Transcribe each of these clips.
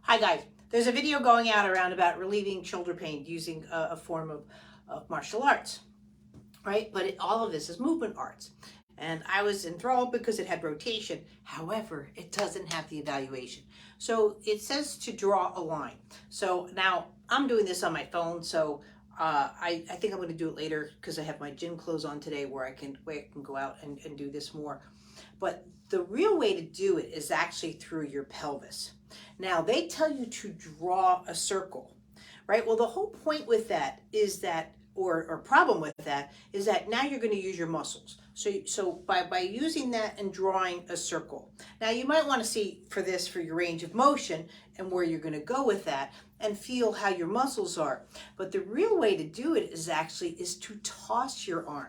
Hi guys, there's a video going out around about relieving shoulder pain using a form of martial arts, right? But all of this is movement arts. And I was enthralled because it had rotation. However, it doesn't have the evaluation. So it says to draw a line. So now I'm doing this on my phone. So I think I'm going to do it later because I have my gym clothes on today where I can go out and do this more. But the real way to do it is actually through your pelvis. Now they tell you to draw a circle, right? Well, the whole point with that is that, or problem with that, is that now you're going to use your muscles. So by using that and drawing a circle. Now you might want to see for your range of motion and where you're going to go with that and feel how your muscles are. But the real way to do it is to toss your arm,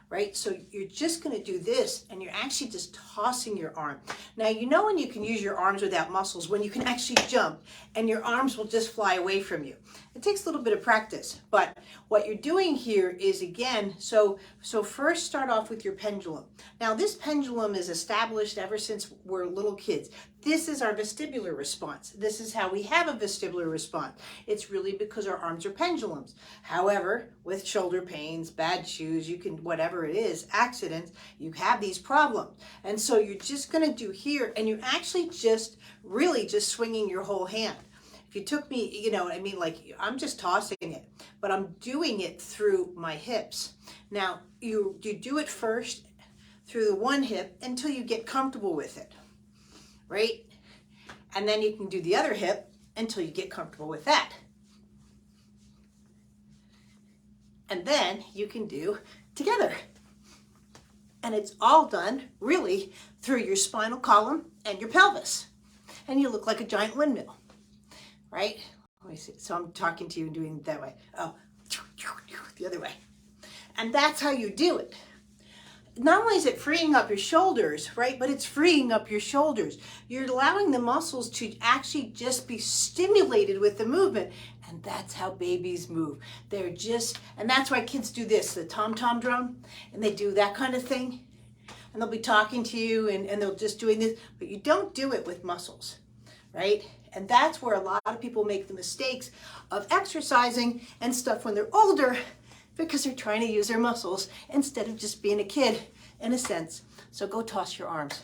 right? So you're just going to do this and you're actually just tossing your arm. Now, you know when you can use your arms without muscles, when you can actually jump and your arms will just fly away from you. It takes a little bit of practice, but what you're doing here is, again, so first start off with your pendulum. Now this pendulum is established ever since we're little kids. This is our vestibular response. This is how we have a vestibular response. It's really because our arms are pendulums. However, with shoulder pains, bad shoes, whatever it is, accidents, you have these problems. And so you're just going to do here, and you're actually really just swinging your whole hand. If you took me, like I'm just tossing it, but I'm doing it through my hips. Now, you do it first through the one hip until you get comfortable with it, right? And then you can do the other hip until you get comfortable with that. And then you can do together. And it's all done really through your spinal column and your pelvis. And you look like a giant windmill, right? Let me see. So I'm talking to you and doing it that way. Oh, the other way. And that's how you do it. Not only is it freeing up your shoulders, right, but it's freeing up your shoulders. You're allowing the muscles to actually just be stimulated with the movement. And that's how babies move. And that's why kids do this, the tom-tom drum, and they do that kind of thing. And they'll be talking to you and they'll just doing this, but you don't do it with muscles, right? And that's where a lot of people make the mistakes of exercising and stuff when they're older, because they're trying to use their muscles instead of just being a kid in a sense. So go toss your arms.